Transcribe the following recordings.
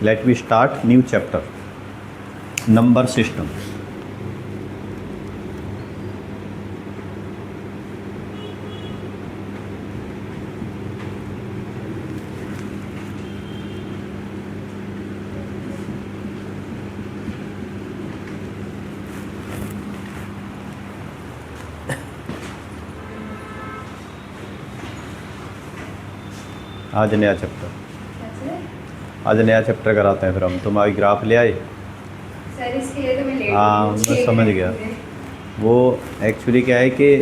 Late we start new chapter number system. आज नया chapter, आज नया चैप्टर कराते हैं फिर हम। तुम आज ग्राफ ले आए? सर इसके लिए तो मैं लेट हाँ हूँ, मैं 6 समझ मिनट गया। हुए। वो एक्चुअली क्या है कि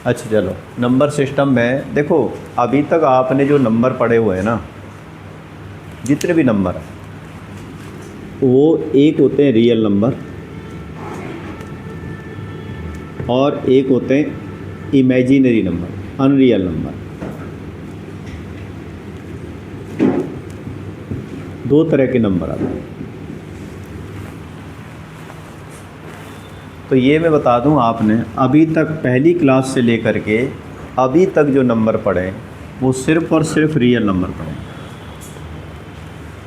अच्छा चलो, नंबर सिस्टम में देखो, अभी तक आपने जो नंबर पढ़े हुए हैं ना, जितने भी नंबर हैं, वो एक होते हैं रियल नंबर और एक होते हैं इमेजिनरी नंबर, अनरियल नंबर। दो तरह के नंबर आते हैं। तो ये मैं बता दूं, आपने अभी तक पहली क्लास से लेकर के अभी तक जो नंबर पढ़े वो सिर्फ़ और सिर्फ रियल नंबर पढ़े,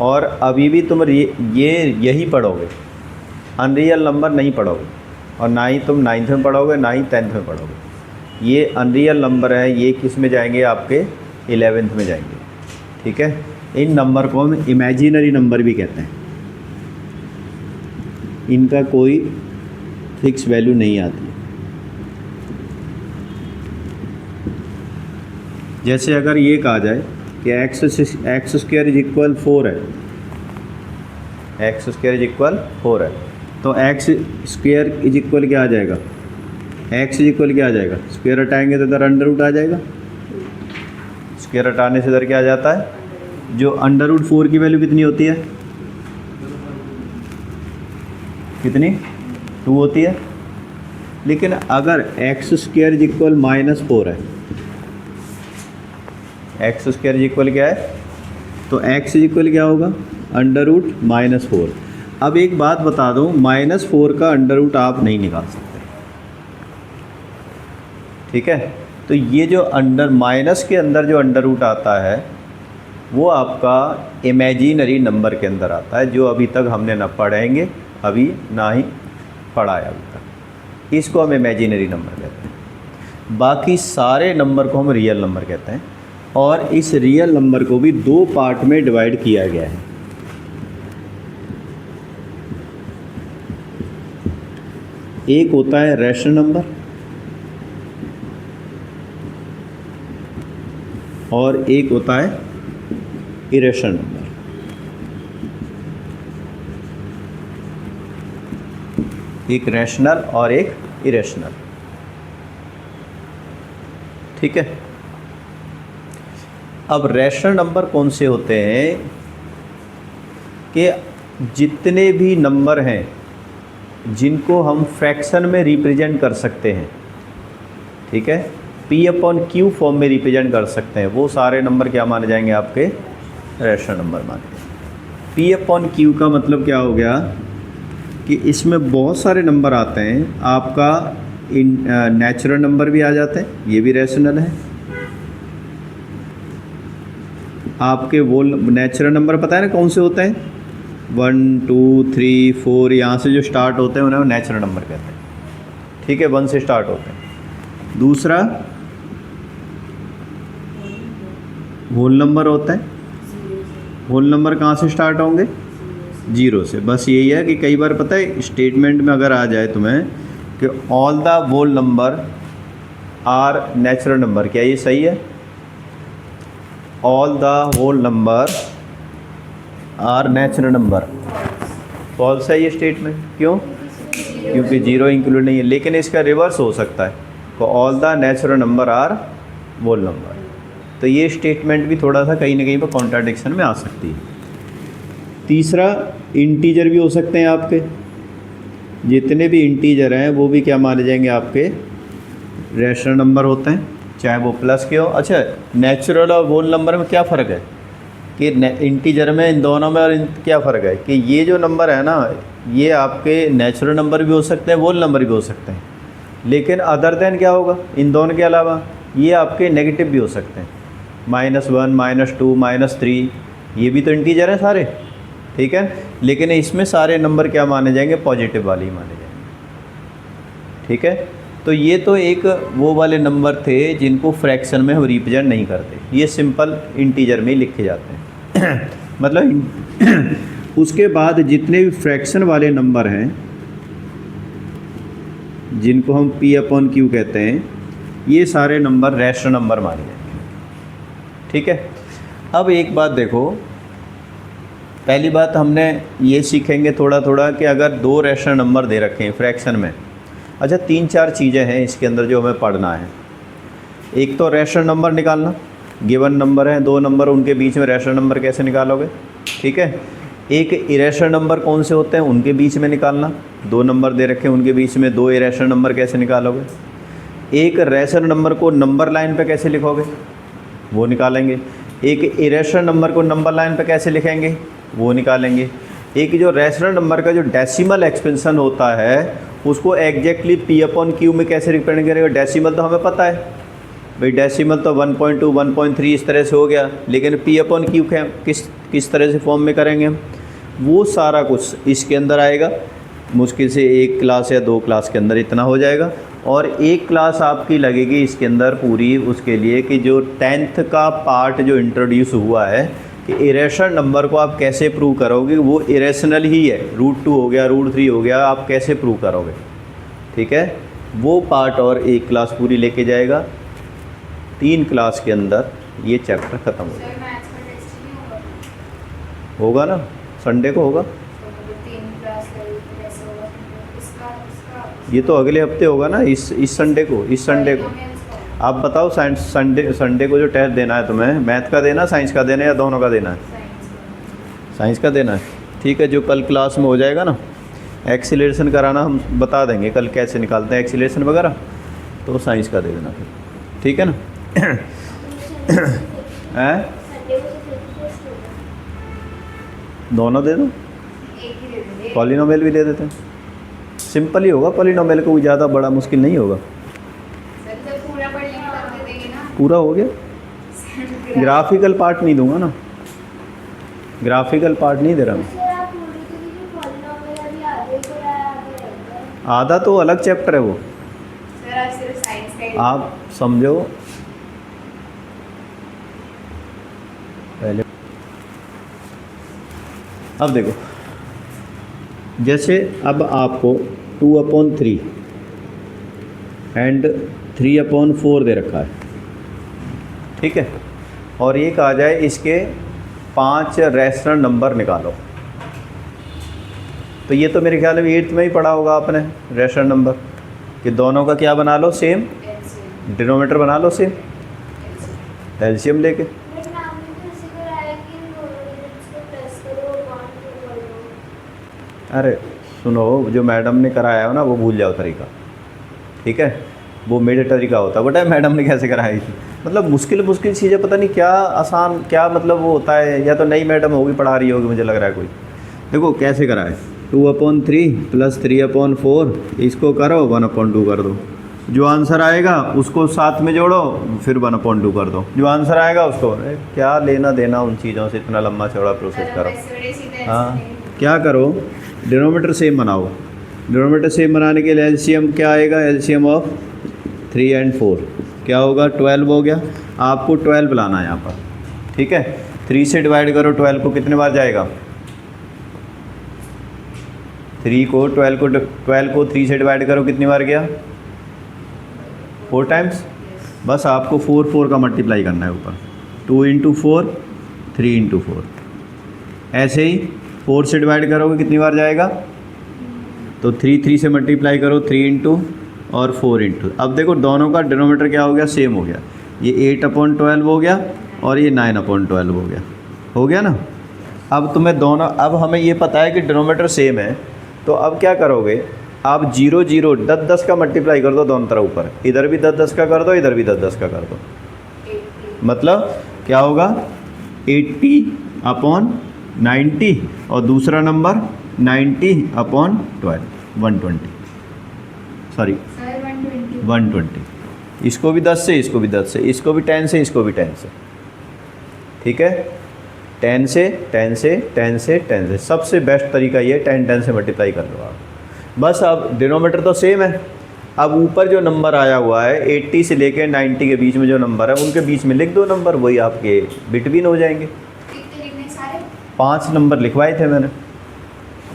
और अभी भी तुम यही पढ़ोगे, अनरियल नंबर नहीं पढ़ोगे। और ना ही तुम 9th में पढ़ोगे, ना ही 10th में पढ़ोगे। ये अनरियल नंबर है, ये किस में जाएंगे? आपके 11th में जाएंगे। ठीक है, इन नंबर को हम इमेजिनरी नंबर भी कहते हैं। इनका कोई फिक्स वैल्यू नहीं आती। जैसे अगर ये कहा जाए कि एक्स स्क्वायर इज इक्वल 4 है, एक्स स्क्वायर इज इक्वल 4 है, तो एक्स स्क्वायर इज इक्वल क्या आ जाएगा? एक्स इज इक्वल क्या आ जाएगा? स्क्वायर हटाएंगे तो इधर अंडर रूट आ जाएगा। स्क्वायर हटाने से इधर क्या आ जाता है? जो अंडर रूट 4 की वैल्यू कितनी होती है? कितनी? 2 होती है। लेकिन अगर एक्स स्क्वायर इज इक्वल -4 है, एक्स स्क्वायर इज इक्वल क्या है? तो एक्स इज इक्वल क्या होगा? Under root -4। अब एक बात बता दूं, -4 का अंडर रूट आप नहीं निकाल सकते। ठीक है, तो ये जो अंडर माइनस के अंदर जो अंडर रूट आता है वो आपका इमेजिनरी नंबर के अंदर आता है, जो अभी तक हमने ना पढ़ेंगे, अभी ना ही पढ़ा है अभी तक। इसको हम इमेजिनरी नंबर कहते हैं। बाकी सारे नंबर को हम रियल नंबर कहते हैं, और इस रियल नंबर को भी 2 पार्ट में डिवाइड किया गया है। एक होता है रैशनल नंबर और एक होता है इरेशनल नंबर। एक रैशनल और एक इरेशनल। ठीक है, अब रैशनल नंबर कौन से होते हैं कि जितने भी नंबर हैं जिनको हम फ्रैक्शन में रिप्रेजेंट कर सकते हैं, ठीक है, P/Q फॉर्म में रिप्रेजेंट कर सकते हैं, वो सारे नंबर क्या माने जाएंगे? आपके रैशनल नंबर माने जाएंगे। P/Q का मतलब क्या हो गया कि इसमें बहुत सारे नंबर आते हैं। आपका नेचुरल नंबर भी आ जाते हैं, ये भी रैशनल है। आपके वो नेचुरल नंबर पता है ना कौन से होते हैं? 1 2 3 4 यहाँ से जो स्टार्ट होते हैं उन्हें नेचुरल नंबर कहते हैं। ठीक है, 1 से स्टार्ट होते हैं। दूसरा होल नंबर होता है। होल नंबर कहाँ से स्टार्ट होंगे? 0 से। बस यही है कि कई बार पता है स्टेटमेंट में अगर आ जाए तुम्हें कि all the whole number are natural number, क्या ये सही है? All the whole number are natural number, false है ये स्टेटमेंट। क्यों? क्योंकि 0 इंक्लूड नहीं है। लेकिन इसका रिवर्स हो सकता है, तो all the natural number are whole number. तो ये स्टेटमेंट भी थोड़ा सा कहीं ना कहीं पर कॉन्ट्राडिक्शन में आ सकती है। तीसरा, इंटीजर भी हो सकते हैं आपके। जितने भी इंटीजर हैं वो भी क्या माने जाएंगे? आपके रैशनल नंबर होते हैं, चाहे वो प्लस के हो। अच्छा, नेचुरल और होल नंबर में क्या फ़र्क है कि इंटीजर में इन दोनों में और क्या फ़र्क है कि ये जो नंबर है ना, ये आपके नेचुरल नंबर भी हो सकते हैं, होल नंबर भी हो सकते हैं। लेकिन अदर देन क्या होगा इन दोनों के अलावा? ये आपके नेगेटिव भी हो सकते हैं। -1 -2 -3, ये भी तो इंटीजर है सारे, ठीक है। लेकिन इसमें सारे नंबर क्या माने जाएंगे, पॉजिटिव वाले ही माने जाएंगे, ठीक है। तो ये तो एक वो वाले नंबर थे जिनको फ्रैक्शन में हम रिप्रेजेंट नहीं करते, ये सिंपल इंटीजर में ही लिखे जाते हैं मतलब उसके बाद जितने भी फ्रैक्शन वाले नंबर हैं जिनको हम P/Q कहते हैं, ये सारे नंबर रैशनल नंबर माने जाएंगे, ठीक है। अब एक बात देखो, पहली बात हमने ये सीखेंगे थोड़ा थोड़ा कि अगर दो रैशनल नंबर दे रखे हैं फ्रैक्शन में, अच्छा 3-4 चीज़ें हैं इसके अंदर जो हमें पढ़ना है। एक तो रैशनल नंबर निकालना, गिवन नंबर है 2 नंबर, उनके बीच में रैशनल नंबर कैसे निकालोगे, ठीक है। एक इरेशनल नंबर कौन से होते हैं, उनके बीच में निकालना, 2 नंबर दे रखे हैं उनके बीच में 2 इरेशनल नंबर कैसे निकालोगे। एक रैशनल नंबर को नंबर लाइन पे कैसे लिखोगे, वो निकालेंगे। एक इरेशनल नंबर को नंबर लाइन पे कैसे लिखेंगे, वो निकालेंगे। एक जो रैशनल नंबर का जो डेसिमल एक्सपेंशन होता है उसको एग्जैक्टली P/Q में कैसे रिप्रेजेंट करेगा। डेसिमल तो हमें पता है भाई, डेसिमल तो 1.2 1.3 इस तरह से हो गया, लेकिन P/Q किस तरह से फॉर्म में करेंगे, वो सारा कुछ इसके अंदर आएगा। मुश्किल से 1 क्लास या 2 क्लास के अंदर इतना हो जाएगा। और 1 क्लास आपकी लगेगी इसके अंदर पूरी उसके लिए कि जो 10th का पार्ट जो इंट्रोड्यूस हुआ है कि इरेशनल नंबर को आप कैसे प्रूव करोगे, वो इरेशनल ही है, √2 हो गया √3 हो गया, आप कैसे प्रूव करोगे, ठीक है। वो पार्ट और 1 क्लास पूरी लेके जाएगा। 3 क्लास के अंदर ये चैप्टर ख़त्म हो जाएगा। सर मैथ्स का टेस्ट नहीं होगा ना, संडे को होगा। तो 3 क्लास कैसे होगा, इसका ये तो अगले हफ्ते होगा ना, इस संडे को, इस संडे को। आप बताओ संडे को जो टेस्ट देना है तुम्हें, मैथ का देना, साइंस का देना या दोनों का देना है, साइंस का देना है, ठीक है। जो कल क्लास में हो जाएगा ना, एक्सीलरेशन कराना हम बता देंगे कल कैसे निकालते हैं एक्सीलरेशन वगैरह, तो साइंस का दे देना फिर, ठीक है ना हैं, दोनों दे दो, एक ही दे देंगे। पॉलिनोमियल भी दे देते हैं, सिंपल ही होगा पॉलिनोमियल, कोई ज़्यादा बड़ा मुश्किल नहीं होगा। सर तो पूरा पढ़ लेंगे तब दे देंगे ना। पूरा हो गया, ग्राफिकल पार्ट नहीं दूंगा ना, ग्राफिकल पार्ट नहीं दे रहा मैं। आधा तो अलग चैप्टर है वो, सर आज सिर्फ साइंस का ही आप समझो पहले। अब देखो, जैसे अब आपको 2/3 एंड 3/4 दे रखा है, ठीक है। और एक आ जाए इसके 5 रैशनल नंबर निकालो, तो ये तो मेरे ख्याल में 8th में ही पढ़ा होगा आपने रैशनल नंबर कि दोनों का क्या बना लो, सेम डिनोमिनेटर बना लो, सेम एलसीएम लेके। अरे सुनो, जो मैडम ने कराया हो ना वो भूल जाओ तरीका, ठीक है। वो मेरे तरीका होता है, बता मैडम ने कैसे कराई थी, मतलब मुश्किल चीज़ें पता नहीं क्या आसान क्या मतलब वो होता है, या तो नई मैडम होगी पढ़ा रही होगी मुझे लग रहा है कोई। देखो कैसे कराए, 2/3 + 3/4, इसको करो 1/2 कर दो, जो आंसर आएगा उसको साथ में जोड़ो, फिर 1/2 कर दो, जो आंसर आएगा उसको। क्या लेना देना उन चीज़ों से, इतना लंबा चौड़ा प्रोसेस करो। हाँ, क्या करो, डिनोमिनेटर सेम बनाओ, डिनोमिनेटर सेम बनाने के लिए एलसीएम क्या आएगा, एलसीएम ऑफ 3 और 4 क्या होगा, 12 हो गया। आपको 12 लाना है यहाँ पर, ठीक है। 3 से डिवाइड करो 12 को, कितने बार जाएगा, 12 को 3 से डिवाइड करो, कितनी बार गया, 4 टाइम्स। बस आपको 4 का मल्टीप्लाई करना है ऊपर, 2 × 4 3 × 4। ऐसे ही 4 से डिवाइड करोगे कितनी बार जाएगा, तो 3 से मल्टीप्लाई करो, 3 × और 4 × अब देखो दोनों का डिनोमिनेटर क्या हो गया, सेम हो गया। ये 8/12 हो गया और ये 9/12 हो गया ना। अब तुम्हें दोनों, अब हमें ये पता है कि डिनोमिनेटर सेम है, तो अब क्या करोगे, आप 0 0 10 का मल्टीप्लाई कर दो दोनों तरफ ऊपर, इधर भी 10 का कर दो, इधर भी 10 का कर दो, मतलब क्या होगा 80/90 और दूसरा नंबर 90/12 120, सॉरी 120। इसको भी 10 से, इसको भी 10 से, इसको भी 10 से, इसको भी 10 से, ठीक है, 10 से 10 से 10 से 10 से सबसे बेस्ट तरीका ये 10 से मल्टीप्लाई कर लो आप। बस अब डिनोमीटर तो सेम है, अब ऊपर जो नंबर आया हुआ है 80 से लेकर 90 के बीच में जो नंबर है उनके बीच में लिख दो नंबर, वही आपके बिटवीन हो जाएंगे। कितने लिखने सारे? 5 नंबर लिखवाए थे मैंने,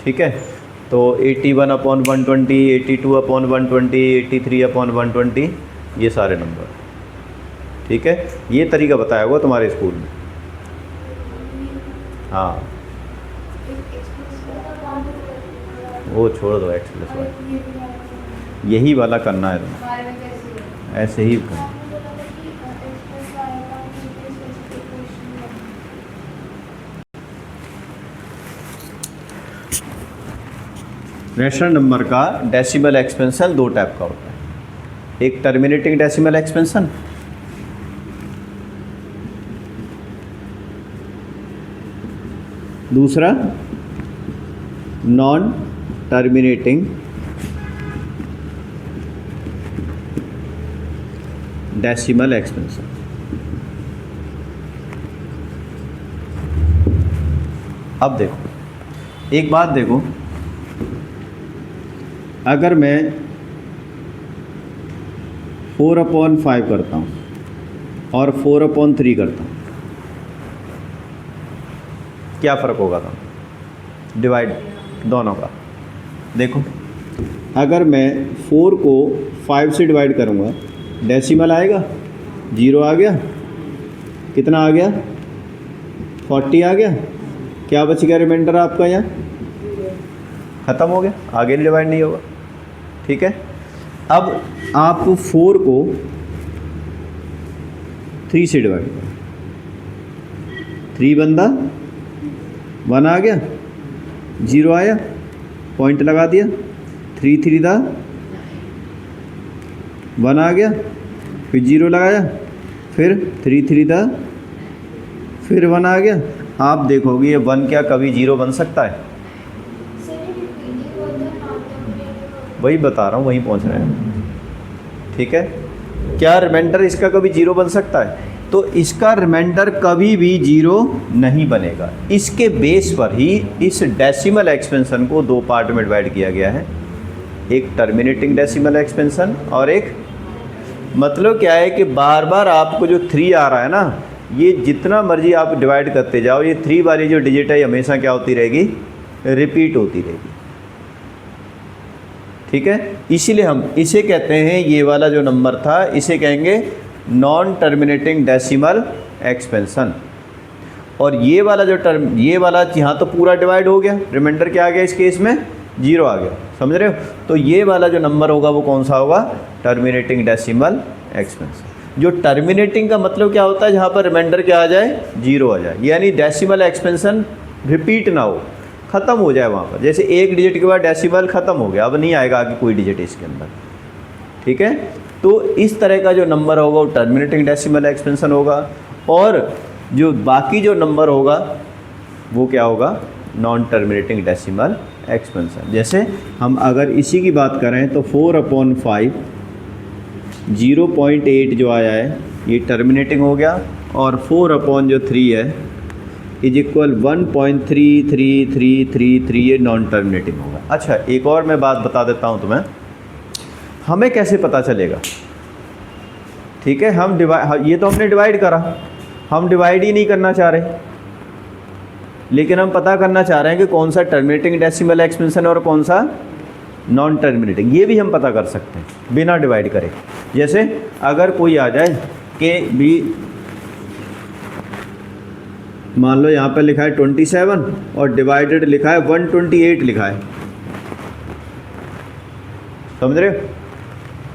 ठीक है। तो 81/120, 82/120, 83/120, ये सारे नंबर, ठीक है। ये तरीका बताया हुआ तुम्हारे स्कूल में। हाँ वो छोड़ दो एक्स प्लस वाई, यही वाला करना है तुम्हें, हमारे में कैसे है? ऐसे ही करना। रैशनल नंबर का डेसिमल एक्सपेंशन दो टाइप का होता है, एक टर्मिनेटिंग डेसिमल एक्सपेंशन, दूसरा नॉन टर्मिनेटिंग डेसिमल एक्सपेंशन। अब देखो एक बात देखो, अगर मैं 4/5 करता हूँ और 4/3 करता हूँ, क्या फ़र्क होगा था डिवाइड दोनों का? देखो अगर मैं 4 को 5 से डिवाइड करूँगा, डेसिमल आएगा, 0 आ गया, कितना आ गया, 40 आ गया, क्या बच गया रिमाइंडर आपका, यहाँ ख़त्म हो गया, आगे डिवाइड नहीं होगा, ठीक है। अब आप 4 को 3 से डिवाइड करो, 3 बंदा 1 आ गया, 0 आया, पॉइंट लगा दिया, 3 3 दा 1 आ गया, फिर 0 लगाया, फिर 3 3 दा फिर 1 आ गया। आप देखोगे ये 1 क्या कभी 0 बन सकता है? वही बता रहा हूँ, वहीं पहुँच रहे हैं, ठीक है। क्या रिमाइंडर इसका कभी 0 बन सकता है? तो इसका रिमाइंडर कभी भी 0 नहीं बनेगा। इसके बेस पर ही इस डेसिमल एक्सपेंशन को दो पार्ट में डिवाइड किया गया है, एक टर्मिनेटिंग डेसिमल एक्सपेंशन और एक, मतलब क्या है कि बार बार आपको जो 3 आ रहा है ना, ये जितना मर्जी आप डिवाइड करते जाओ, ये 3 वाली जो डिजिट है हमेशा क्या होती रहेगी, रिपीट होती रहेगी, ठीक है। इसीलिए हम इसे कहते हैं, ये वाला जो नंबर था इसे कहेंगे नॉन टर्मिनेटिंग डेसिमल एक्सपेंशन। और ये वाला जो टर्म, ये वाला यहाँ तो पूरा डिवाइड हो गया, रिमाइंडर क्या आ गया इस केस में, 0 आ गया, समझ रहे हो। तो ये वाला जो नंबर होगा वो कौन सा होगा, टर्मिनेटिंग डेसिमल एक्सपेंशन। जो टर्मिनेटिंग का मतलब क्या होता है, जहाँ पर रिमाइंडर क्या आ जाए, 0 आ जाए, यानी डेसिमल एक्सपेंशन रिपीट ना हो, ख़त्म हो जाए वहाँ पर। जैसे एक डिजिट के बाद डेसिमल ख़त्म हो गया, अब नहीं आएगा आगे कोई डिजिट इसके अंदर, ठीक है। तो इस तरह का जो नंबर होगा वो टर्मिनेटिंग डेसिमल एक्सपेंशन होगा, और जो बाकी जो नंबर होगा वो क्या होगा, नॉन टर्मिनेटिंग डेसिमल एक्सपेंशन। जैसे हम अगर इसी की बात करें तो 4/5 0.8 जो आया है ये टर्मिनेटिंग हो गया, और 4/3 है इज इक्वल 1.3333 ये नॉन टर्मिनेटिंग होगा। अच्छा एक और मैं बात बता देता हूँ तुम्हें, हमें कैसे पता चलेगा, ठीक है। हम डिवाइड, ये तो हमने डिवाइड करा, हम डिवाइड ही नहीं करना चाह रहे, लेकिन हम पता करना चाह रहे हैं कि कौन सा टर्मिनेटिंग डेसिमल एक्सपेंशन और कौन सा नॉन टर्मिनेटिंग। ये भी हम पता कर सकते हैं बिना डिवाइड करे। जैसे अगर कोई आ जाए कि भी मान लो यहाँ पर लिखा है 27 और डिवाइडेड लिखा है 128 लिखा है, समझ रहे हो।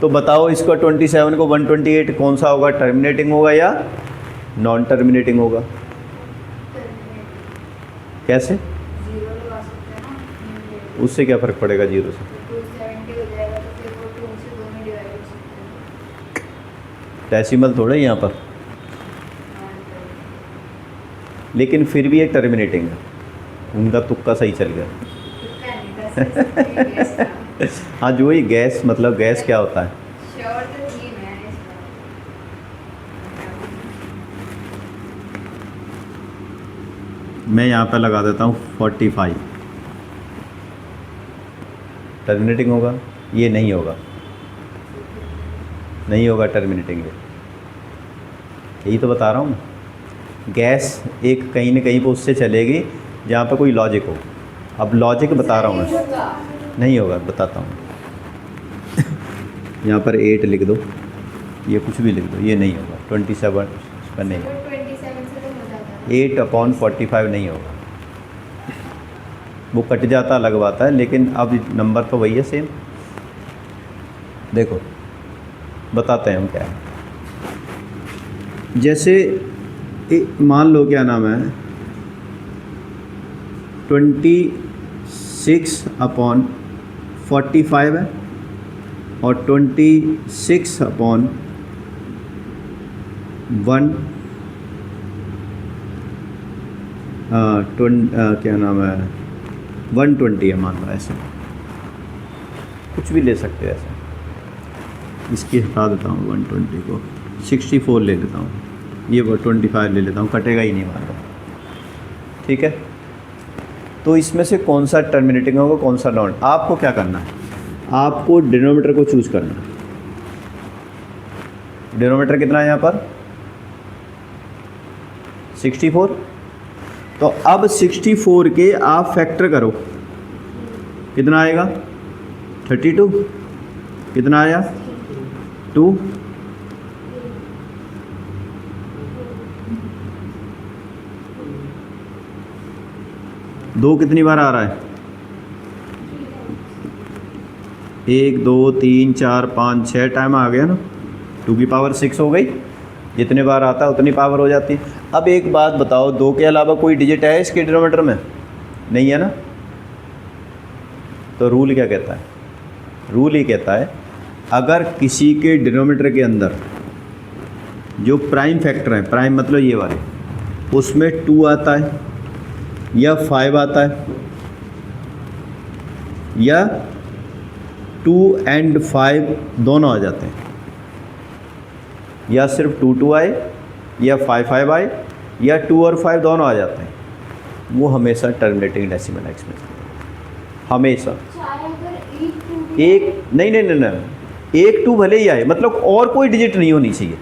तो बताओ इसको 27 को 128 कौन सा होगा, टर्मिनेटिंग होगा या नॉन टर्मिनेटिंग होगा? कैसे? 0 लगा सकते हैं ना, उससे क्या फ़र्क पड़ेगा 0 से? 270 हो जाएगा, तो फिर वो 2 से 2 में डिवाइड हो सकते हैं। डेसिमल थोड़ा ही यहाँ पर, लेकिन फिर भी ये टर्मिनेटिंग है, उनका तुक्का सही चल गया। हाँ जो ही गैस, मतलब गैस क्या होता है, श्योर तो थी मैं इसका। मैं यहाँ पे लगा देता हूँ 45, टर्मिनेटिंग होगा? ये नहीं होगा, नहीं होगा टर्मिनेटिंग। ये यही तो बता रहा हूँ, गैस एक कहीं ना कहीं पे उससे चलेगी जहाँ पे कोई लॉजिक हो। अब लॉजिक बता रहा हूँ मैं, नहीं होगा, बताता हूँ। यहाँ पर 8 लिख दो, ये कुछ भी लिख दो, ये नहीं होगा। 27 इसका नहीं होगा, 27 से तो हो जाता है। 8/45 नहीं होगा, वो कट जाता अलग बात है, लेकिन अब नंबर तो वही है सेम। देखो बताते हैं हम क्या है। जैसे मान लो क्या नाम है, 26/45 है और 26/1 क्या नाम है 120 है, मान लो। ऐसे कुछ भी ले सकते हो ऐसे। इसकी हटा देता हूँ 120 को, 64 ले लेता हूँ, ये 25 ले लेता हूँ, कटेगा ही नहीं मान लो। ठीक है, तो इसमें से कौन सा टर्मिनेटिंग होगा, कौन सा नॉन? आपको क्या करना है, आपको डिनोमीटर को चूज़ करना है। डिनोमीटर कितना है यहाँ पर? 64। तो अब 64 के आप फैक्टर करो, कितना आएगा? 32। कितना आया? 2। दो कितनी बार आ रहा है? 1 2 3 4 5 6 टाइम आ गया ना, 2 की पावर 6 हो गई। जितने बार आता है उतनी पावर हो जाती है। अब एक बात बताओ, 2 के अलावा कोई डिजिट है इसके डिनोमीटर में? नहीं है ना। तो रूल क्या कहता है? रूल ये कहता है, अगर किसी के डिनोमीटर के अंदर जो प्राइम फैक्टर है, प्राइम मतलब ये वाले, उसमें 2 आता है या 5 आता है या 2 और 5 दोनों आ जाते हैं, या सिर्फ 2 2 आए या 5 5 आए या 2 और 5 दोनों आ जाते हैं, वो हमेशा टर्मिनेटिंग डेसिमल एक्सप्रेशन, हमेशा। एक नहीं नहीं नहीं नहीं, 1 2 भले ही आए, मतलब और कोई डिजिट नहीं होनी चाहिए।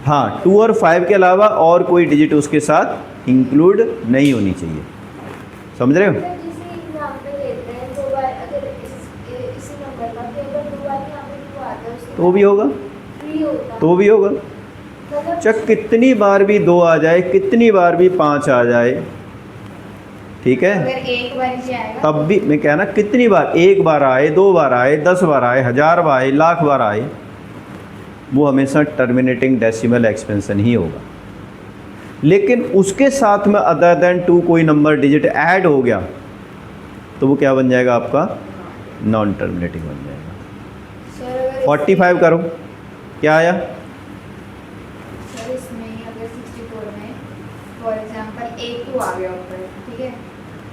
हाँ, 2 और 5 के अलावा और कोई डिजिट उसके साथ इंक्लूड नहीं होनी चाहिए। समझ रहे हो? तो भी होगा, तो भी होगा। चाहे कितनी बार भी 2 आ जाए, कितनी बार भी 5 आ जाए, ठीक है, अगर एक बार ही आएगा तब भी मैं कहना कितनी बार, 1 बार आए, 2 बार आए, 10 बार आए, 1000 बार आए, लाख बार आए, वो हमेशा टर्मिनेटिंग डेसिमल एक्सपेंशन ही होगा। लेकिन उसके साथ में अदर देन 2 कोई नंबर डिजिट ऐड हो गया तो वो क्या बन जाएगा आपका? नॉन टर्मिनेटिंग बन जाएगा। 45 करो, क्या आया? सर इसमें अगर 64 में फॉर एग्जांपल 1 2 आ गया ऊपर, ठीक है,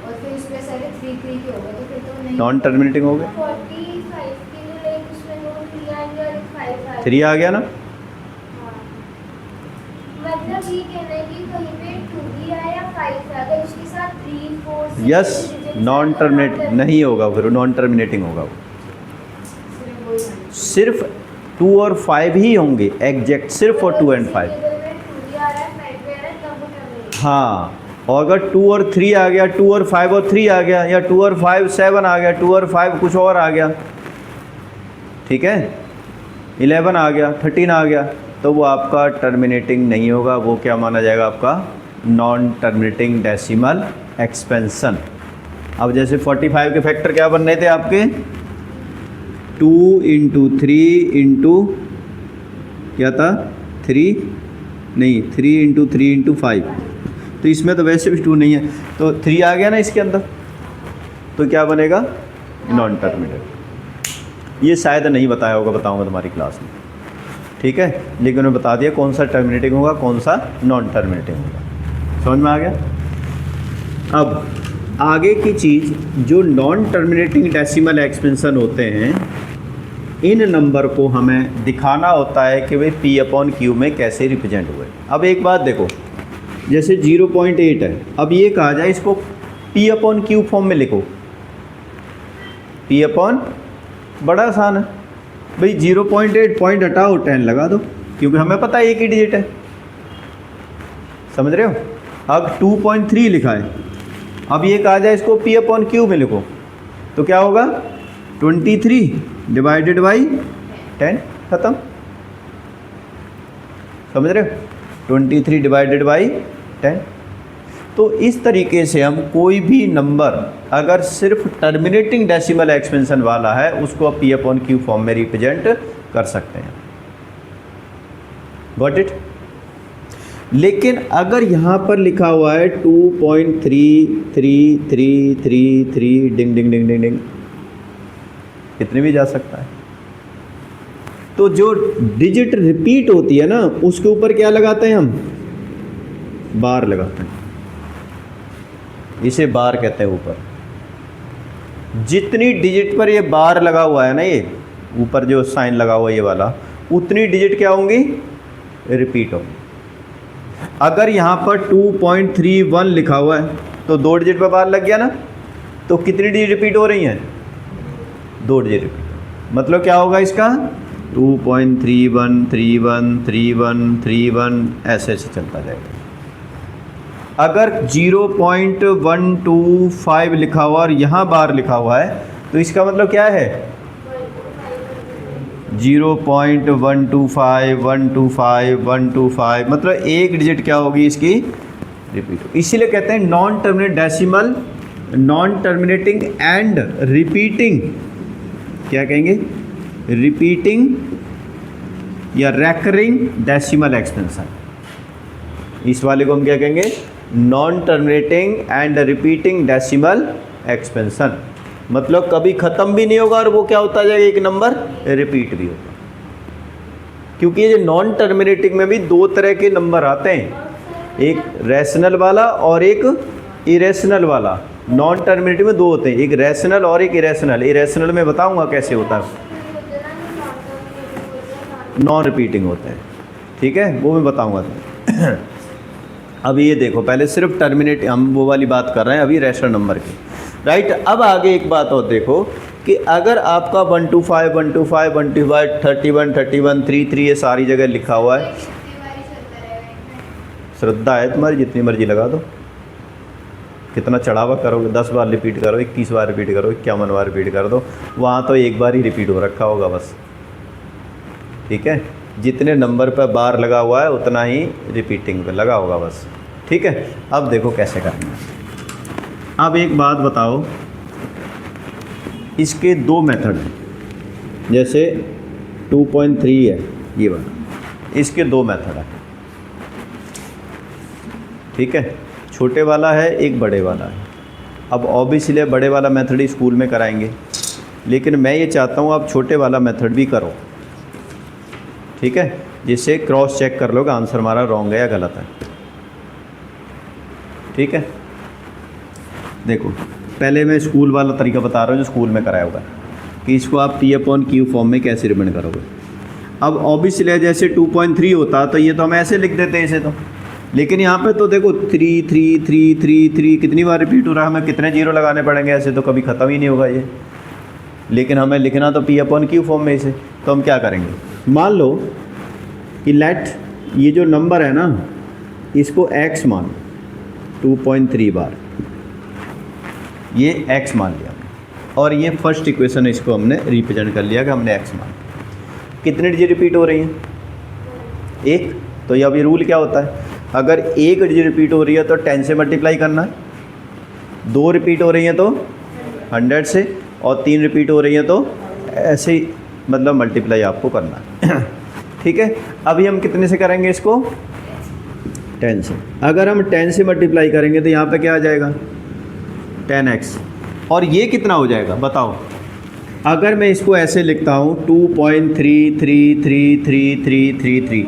और फिर उसमें सारे 3 3 के हो गए, तो फिर तो नहीं नॉन टर्मिनेटिंग हो गया। 45 के लिए लाइक उसमें 2 3 आएंगे और 5 आएंगे। 3 आ गया ना। हाँ। मतलब ये कहना है कि कहीं पे 2 भी आया या 5 आ गया, उसके साथ 3 4 6 यस, नॉन टर्मिनेट नहीं होगा, फिर नॉन टर्मिनेटिंग होगा वो। सिर्फ 2 और 5 ही होंगे एग्जैक्ट, सिर्फ और 2 और 5। हाँ, और अगर 2 और 3 आ गया, 2 और 5 और 3 आ गया, या 2 और 5 7 आ गया, 2 और 5 कुछ और आ गया, ठीक है, 11 आ गया, 13 आ गया, तो वो आपका टर्मिनेटिंग नहीं होगा, वो क्या माना जाएगा आपका? Non terminating decimal expansion. अब जैसे 45 के फैक्टर क्या बन रहे थे आपके? 2 × 3 × क्या था? 3 नहीं, 3 × 3 × 5। तो इसमें तो वैसे भी 2 नहीं है, तो 3 आ गया ना इसके अंदर, तो क्या बनेगा? Non terminating. ये शायद नहीं बताया होगा, बताऊंगा तुम्हारी क्लास में, ठीक है, लेकिन मैं बता दिया कौन सा टर्मिनेटिंग होगा, कौन सा नॉन टर्मिनेटिंग होगा। समझ में आ गया? अब आगे की चीज़, जो नॉन टर्मिनेटिंग डेसिमल एक्सपेंशन होते हैं, इन नंबर को हमें दिखाना होता है कि वे P/Q में कैसे रिप्रेजेंट हुए। अब एक बात देखो, जैसे 0.8 है, अब ये कहा जाए इसको P अपॉन Q फॉर्म में लिखो, P अपॉन, बड़ा आसान है भाई, 0.8 पॉइंट हटाओ 10 लगा दो, क्योंकि हमें पता है एक ही डिजिट है, समझ रहे हो। अब 2.3 लिखा है, अब ये कहा जाए इसको P अपॉन Q में लिखो, तो क्या होगा 23 डिवाइडेड बाई 10, ख़त्म, समझ रहे हो, 23 डिवाइडेड बाई 10। तो इस तरीके से हम कोई भी नंबर अगर सिर्फ टर्मिनेटिंग डेसिमल एक्सपेंशन वाला है उसको P अपॉन Q फॉर्म में रिप्रेजेंट कर सकते हैं, गॉट इट। लेकिन अगर यहाँ पर लिखा हुआ है 2.333333 डिंग डिंग डिंग डिंग डिंग, कितने भी जा सकता है, तो जो डिजिट रिपीट होती है ना उसके ऊपर क्या लगाते हैं हम, बार लगाते हैं, इसे बार कहते हैं ऊपर। जितनी डिजिट पर ये बार लगा हुआ है ना, ये ऊपर जो साइन लगा हुआ है ये वाला, उतनी डिजिट क्या होंगी, रिपीट होंगी। अगर यहाँ पर 2.31 लिखा हुआ है तो 2 डिजिट पर बार लग गया ना, तो कितनी डिजिट रिपीट हो रही हैं, 2 डिजिट रिपीट। मतलब क्या होगा इसका 2.31313131 ऐसे ऐसे चलता जाएगा। अगर 0.125 लिखा हुआ और यहाँ बार लिखा हुआ है तो इसका मतलब क्या है 0.125 मतलब एक डिजिट क्या होगी इसकी, रिपीट। इसीलिए कहते हैं non terminate decimal, non terminating and repeating, क्या कहेंगे, रिपीटिंग या रैकरिंग डेसिमल एक्सपेंशन। इस वाले को हम क्या कहेंगे, non terminating and repeating decimal expansion. मतलब कभी ख़त्म भी नहीं होगा और वो क्या होता जाएगा, एक नंबर रिपीट भी होगा। क्योंकि ये नॉन टर्मिनेटिंग में भी 2 तरह के नंबर आते हैं, एक रैशनल वाला और एक इरेशनल वाला। नॉन टर्मिनेटिंग में 2 होते हैं, एक रैशनल और एक इरेशनल। इरेशनल में बताऊंगा कैसे होता है, नॉन रिपीटिंग होते हैं, ठीक है, वो मैं बताऊंगा। अब ये देखो, पहले सिर्फ टर्मिनेट, हम वो वाली बात कर रहे हैं अभी रैशनल नंबर की, राइट। अब आगे एक बात और देखो कि अगर आपका 125 125 125 31 31 33 ये सारी जगह लिखा हुआ है, श्रद्धा है तुम्हारी, जितनी मर्जी लगा दो, कितना चढ़ावा करोगे, 10 बार रिपीट करो, 21 बार रिपीट करो, 51 बार रिपीट कर दो, वहाँ तो एक बार ही रिपीट हो रखा होगा बस, ठीक है। जितने नंबर पर बार लगा हुआ है उतना ही रिपीटिंग पे लगा होगा बस, ठीक है। अब देखो कैसे करना है। अब एक बात बताओ, इसके 2 मेथड हैं, जैसे 2.3 है ये वाला, इसके 2 मेथड है, ठीक है। छोटे वाला है, एक बड़े वाला है। अब ऑब्वियसली बड़े वाला मेथड ही स्कूल में कराएंगे, लेकिन मैं ये चाहता हूँ आप छोटे वाला मेथड भी करो, ठीक है, जिससे क्रॉस चेक कर लोगे आंसर हमारा रॉन्ग है या गलत है, ठीक है। देखो पहले मैं स्कूल वाला तरीका बता रहा हूँ जो स्कूल में कराया होगा, कि इसको आप P अपॉन Q फॉर्म में कैसे रिप्रेजेंट करोगे। अब ऑब्वियसली जैसे 2.3 होता तो ये तो हम ऐसे लिख देते हैं इसे तो, लेकिन यहाँ पे तो देखो 3 3 3 3 3 कितनी बार रिपीट हो रहा है, हमें कितने जीरो लगाने पड़ेंगे, ऐसे तो कभी ख़त्म ही नहीं होगा ये। लेकिन हमें लिखना तो P अपॉन Q फॉर्म में इसे, तो हम क्या करेंगे, मान लो कि लेट ये जो नंबर है ना इसको x मान, 2.3 बार ये x मान लिया, और ये फर्स्ट इक्वेशन है, इसको हमने रिप्रेजेंट कर लिया कि हमने x मान। कितनी डिजिट रिपीट हो रही हैं, 1। तो ये अभी रूल क्या होता है, अगर 1 डिजिट रिपीट हो रही है तो 10 से मल्टीप्लाई करना है, 2 रिपीट हो रही हैं तो 100 से, और 3 रिपीट हो रही हैं तो ऐसे ही मतलब मल्टीप्लाई आपको करना है, ठीक है। अभी हम कितने से करेंगे इसको, 10 से। अगर हम 10 से मल्टीप्लाई करेंगे तो यहाँ पे क्या आ जाएगा, 10x, और ये कितना हो जाएगा बताओ। अगर मैं इसको ऐसे लिखता हूँ 2.333333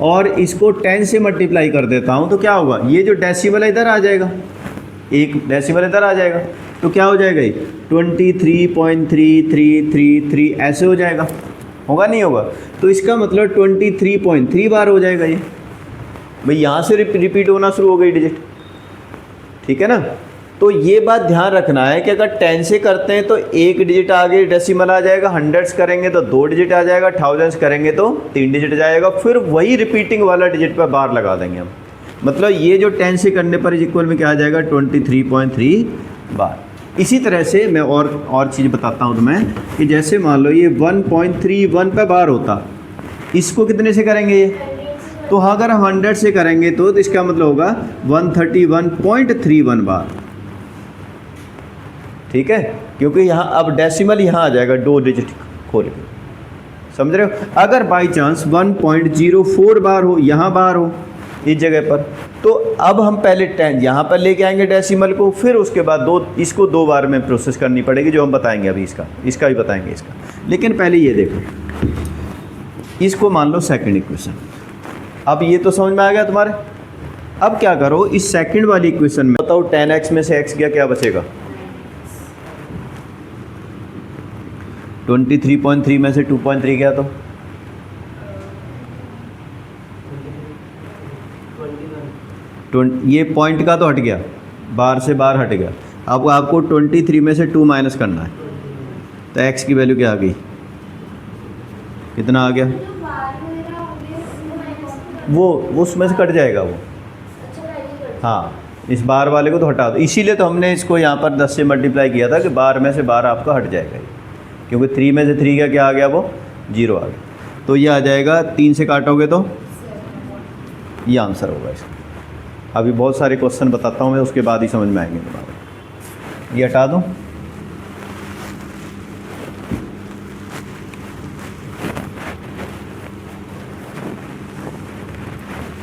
और इसको 10 से मल्टीप्लाई कर देता हूँ तो क्या होगा, ये जो डेसिमल इधर आ जाएगा, एक डेसिमल इधर आ जाएगा, तो क्या हो जाएगा ये 23.3333 ऐसे हो जाएगा, होगा नहीं होगा। तो इसका मतलब 23.3 बार हो जाएगा ये, भाई यहाँ से रिपीट होना शुरू हो गई डिजिट, ठीक है ना। तो ये बात ध्यान रखना है कि अगर 10 से करते हैं तो एक डिजिट आगे डेसिमल आ जाएगा, हंड्रेड्स करेंगे तो 2 डिजिट आ जाएगा, थाउजेंड्स करेंगे तो 3 डिजिट जाएगा, फिर वही रिपीटिंग वाला डिजिट पर बार लगा देंगे हम। मतलब ये जो 10 से करने पर इज इक्वल में क्या आ जाएगा 23.3 बार। इसी तरह से मैं और चीज़ बताता हूँ तुम्हें कि जैसे मान लो ये 1.31 पे बार होता, इसको कितने से करेंगे ये, तो अगर हम 100 से करेंगे तो इसका मतलब होगा 131.31 बार, ठीक है। क्योंकि यहाँ अब डेसिमल यहाँ आ जाएगा 2 डिजिट खोल के, समझ रहे हो। अगर बाई चांस 1.04 बार हो, यहाँ बार हो इस जगह पर, तो अब हम पहले 10 यहाँ पर लेके आएंगे डेसिमल को, फिर उसके बाद इसको 2 बार में प्रोसेस करनी पड़ेगी, जो हम बताएंगे अभी, इसका भी बताएंगे इसका। लेकिन पहले ये देखो, इसको मान लो सेकंड इक्वेशन। अब ये तो समझ में आ गया तुम्हारे। अब क्या करो, इस सेकंड वाली इक्वेशन में बताओ 10x में से x गया, क्या बचेगा। 23.3 में से 2.3 गया तो 20, ये पॉइंट का तो हट गया, बार से बार हट गया। अब आपको 23 में से 2 माइनस करना है, तो x की वैल्यू क्या आ गई, कितना आ गया, वो उसमें से कट जाएगा वो। हाँ, इस बार वाले को तो हटा दो, इसीलिए तो हमने इसको यहाँ पर 10 से मल्टीप्लाई किया था कि बार में से बार आपका हट जाएगा ये, क्योंकि 3 में से 3 का क्या आ गया, वो 0 आ गया। तो ये आ जाएगा, 3 से काटोगे तो ये आंसर होगा इसका। अभी बहुत सारे क्वेश्चन बताता हूँ मैं, उसके बाद ही समझ में आएंगे तुम्हारे। ये हटा दूँ,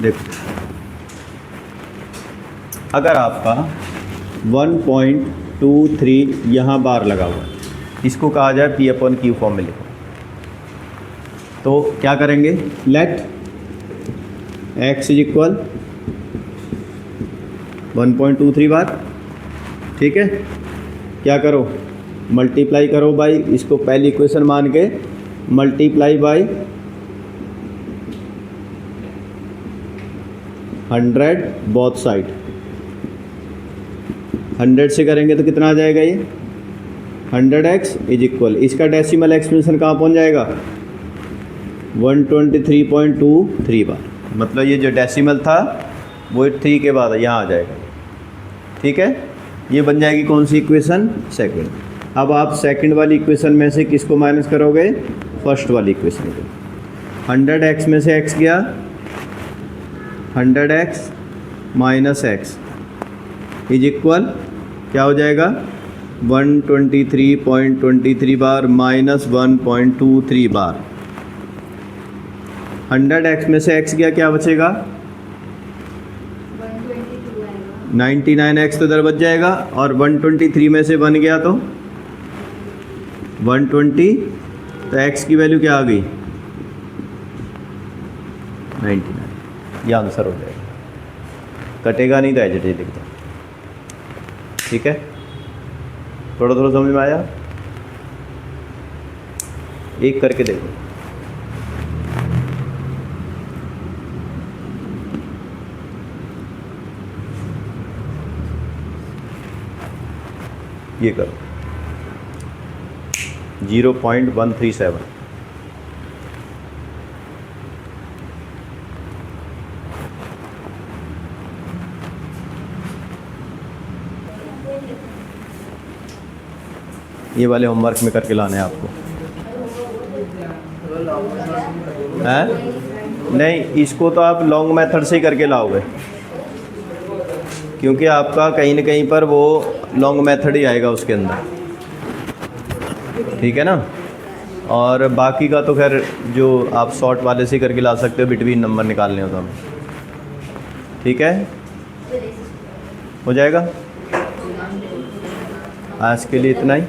देखो अगर आपका 1.23 यहाँ बार लगा हुआ है, इसको कहा जाए P/Q फॉर्म में लिखो, तो क्या करेंगे, लेट x इज इक्वल 1.23 बार, ठीक है। क्या करो, मल्टीप्लाई करो बाई, इसको पहली इक्वेशन मान के मल्टीप्लाई बाई 100 बोथ साइड। 100 से करेंगे तो कितना आ जाएगा ये 100x इज इक्वल, इसका डेसिमल एक्सप्रेशन कहाँ पहुँच जाएगा 123.23 बार। मतलब ये जो डेसिमल था वो 3 के बाद यहाँ आ जाएगा, ठीक है। ये बन जाएगी कौन सी इक्वेशन, सेकंड। अब आप सेकंड वाली इक्वेशन में से किसको माइनस करोगे, फर्स्ट वाली इक्वेशन को। 100x में से x गया, 100x minus x is equal क्या हो जाएगा 123.23 बार माइनस 1.23 बार। 100x में से x गया, क्या बचेगा 99x तो इधर बच जाएगा, और 123 में से 1 गया तो 120, तो x की वैल्यू क्या आ गई 99। ये आंसर हो जाएगा, कटेगा नहीं तो एज इट इज लिख दो, ठीक है। थोड़ा थोड़ा समझ में आया, एक करके देखो। ये करो 0.137, ये वाले होमवर्क में करके लाने हैं आपको, हैं? नहीं, इसको तो आप लॉन्ग मेथड से ही करके लाओगे, क्योंकि आपका कहीं ना कहीं पर वो लॉन्ग मेथड ही आएगा उसके अंदर, ठीक है ना। और बाकी का तो खैर जो आप शॉर्ट वाले से करके ला सकते हो, बिटवीन नंबर निकालने हो तो हमें, ठीक है, हो जाएगा। आज के लिए इतना ही।